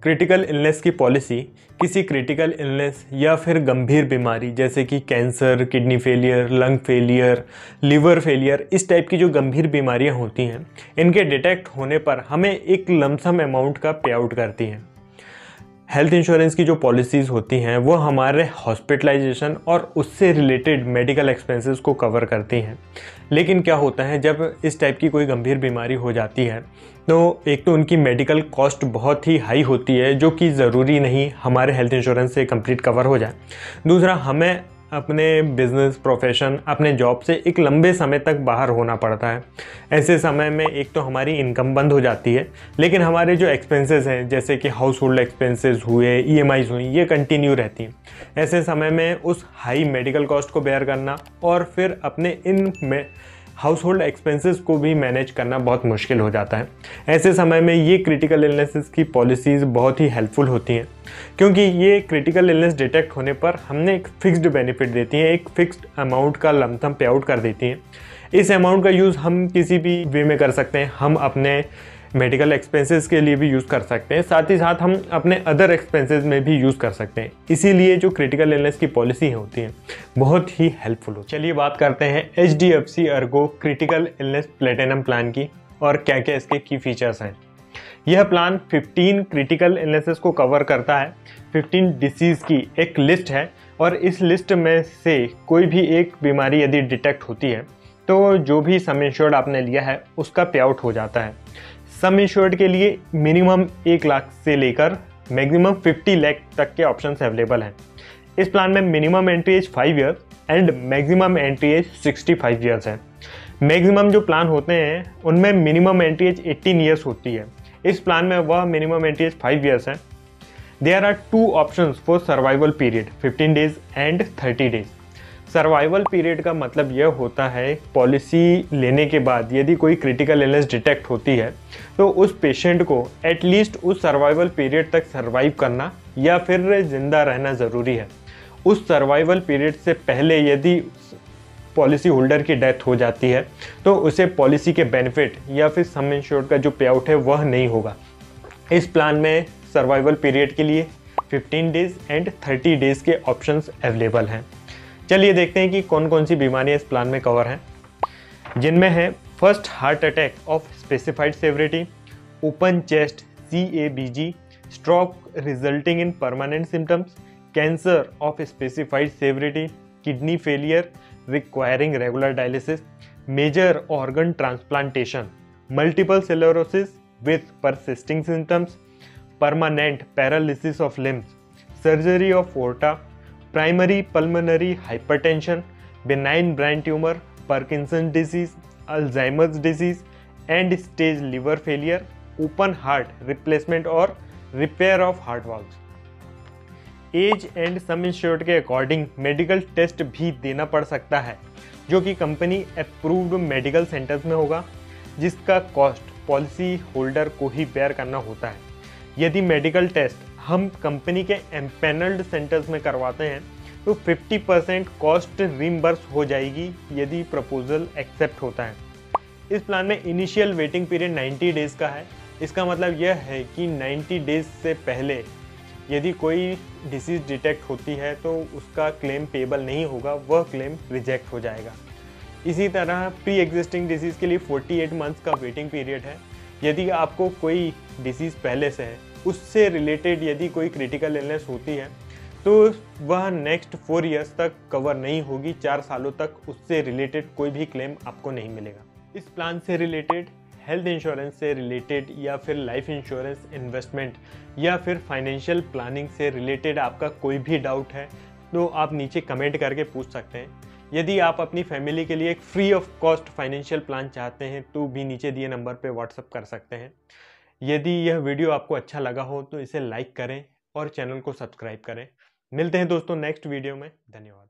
Critical illness की policy किसी critical illness या फिर गंभीर बीमारी जैसे कि cancer, kidney failure, lung failure, liver failure, इस टाइप की जो गंभीर बीमारियां होती हैं, इनके डिटेक्ट होने पर हमें एक लमसम अमाउंट का पे आउट करती हैं। हेल्थ इंश्योरेंस की जो पॉलिसीज़ होती हैं वो हमारे हॉस्पिटलाइजेशन और उससे रिलेटेड मेडिकल एक्सपेंसेस को कवर करती हैं। लेकिन क्या होता है, जब इस टाइप की कोई गंभीर बीमारी हो जाती है तो एक तो उनकी मेडिकल कॉस्ट बहुत ही हाई होती है, जो कि ज़रूरी नहीं हमारे हेल्थ इंश्योरेंस से कंप्लीट कवर हो जाए। दूसरा, हमें अपने बिजनेस, प्रोफेशन, अपने जॉब से एक लंबे समय तक बाहर होना पड़ता है। ऐसे समय में एक तो हमारी इनकम बंद हो जाती है, लेकिन हमारे जो एक्सपेंसेस हैं जैसे कि हाउस होल्ड एक्सपेंसेस हुए, ईएमआईज़ हुई, ये कंटिन्यू रहती हैं। ऐसे समय में उस हाई मेडिकल कॉस्ट को बेयर करना और फिर अपने इन में हाउस होल्ड एक्सपेंसेस को भी मैनेज करना बहुत मुश्किल हो जाता है। ऐसे समय में ये क्रिटिकल इलनेसेस की पॉलिसीज़ बहुत ही हेल्पफुल होती हैं, क्योंकि ये क्रिटिकल इलनेस डिटेक्ट होने पर हमने एक फिक्स्ड बेनिफिट देती हैं, एक फिक्स्ड अमाउंट का लमसम पे आउट कर देती हैं। इस अमाउंट का यूज़ हम किसी भी वे में कर सकते हैं। हम अपने मेडिकल एक्सपेंसेस के लिए भी यूज़ कर सकते हैं, साथ ही साथ हम अपने अदर एक्सपेंसेस में भी यूज़ कर सकते हैं। इसीलिए जो क्रिटिकल इलनेस की पॉलिसी होती हैं बहुत ही हेल्पफुल होती है। चलिए बात करते हैं HDFC ERGO critical illness platinum plan की और क्या क्या इसके की फीचर्स हैं। यह प्लान 15 क्रिटिकल इलनेसेस को कवर करता है। 15 डिसीज़ की एक लिस्ट है और इस लिस्ट में से कोई भी एक बीमारी यदि डिटेक्ट होती है तो जो भी सम इंश्योर्ड आपने लिया है उसका पे आउट हो जाता है। सम इंश्योर्ड के लिए मिनिमम 1 लाख से लेकर मैक्सिमम 50 लाख तक के ऑप्शंस अवेलेबल हैं। इस प्लान में minimum entry age 5 years and maximum entry age 65 years है। मैक्सिमम जो प्लान होते हैं उनमें मिनिमम एंट्री एज 18 ईयर्स होती है। इस प्लान में वह मिनिमम एंट्री एज 5 ईयर्स है। There are 2 options for survival period, 15 days and 30 days. Survival period का मतलब यह होता है, पॉलिसी लेने के बाद यदि कोई क्रिटिकल इलनेस डिटेक्ट होती है तो उस पेशेंट को एटलीस्ट उस सर्वाइवल पीरियड तक सर्वाइव करना या फिर जिंदा रहना ज़रूरी है। उस सर्वाइवल पीरियड से पहले यदि पॉलिसी होल्डर की डेथ हो जाती है तो उसे पॉलिसी के बेनिफिट या फिर सम इंश्योर्ड का जो पे आउट है वह नहीं होगा। इस प्लान में सर्वाइवल पीरियड के लिए 15 डेज एंड 30 डेज के ऑप्शंस अवेलेबल हैं। चलिए देखते हैं कि कौन कौन सी बीमारियां इस प्लान में कवर हैं, जिनमें है first heart attack of specified severity, open chest CABG, stroke resulting in permanent symptoms, cancer of specified severity, kidney failure requiring regular dialysis, major organ transplantation, multiple sclerosis with persisting symptoms, permanent paralysis of limbs, surgery of aorta, primary pulmonary hypertension, benign brain tumour, Parkinson disease, Alzheimer's disease, end stage liver failure, open heart replacement और repair of heart valves. Age and sum insured के according medical test भी देना पड़ सकता है, जो कि company approved medical centres में होगा, जिसका कॉस्ट पॉलिसी होल्डर को ही बेयर करना होता है। यदि मेडिकल टेस्ट हम कंपनी के एम्पैनल्ड सेंटर्स में करवाते हैं तो 50% कॉस्ट रीइंबर्स हो जाएगी यदि प्रपोजल एक्सेप्ट होता है। इस प्लान में इनिशियल वेटिंग पीरियड 90 डेज़ का है। इसका मतलब यह है कि 90 डेज़ से पहले यदि कोई डिसीज़ डिटेक्ट होती है तो उसका क्लेम पेबल नहीं होगा, वह क्लेम रिजेक्ट हो जाएगा। इसी तरह प्री एग्जिस्टिंग डिसीज़ के लिए 48 मंथ्स का वेटिंग पीरियड है। यदि आपको कोई डिसीज़ पहले से है, उससे रिलेटेड यदि कोई क्रिटिकल इलनेस होती है तो वह नेक्स्ट 4 ईयर्स तक कवर नहीं होगी। 4 सालों तक उससे रिलेटेड कोई भी क्लेम आपको नहीं मिलेगा। इस प्लान से रिलेटेड, हेल्थ इंश्योरेंस से रिलेटेड या फिर लाइफ इंश्योरेंस, इन्वेस्टमेंट या फिर फाइनेंशियल प्लानिंग से रिलेटेड आपका कोई भी डाउट है तो आप नीचे कमेंट करके पूछ सकते हैं। यदि आप अपनी फैमिली के लिए एक free of cost financial plan चाहते हैं तो भी नीचे दिए नंबर पर व्हाट्सअप कर सकते हैं। यदि यह वीडियो आपको अच्छा लगा हो तो इसे लाइक करें और चैनल को सब्सक्राइब करें। मिलते हैं दोस्तों नेक्स्ट वीडियो में। धन्यवाद।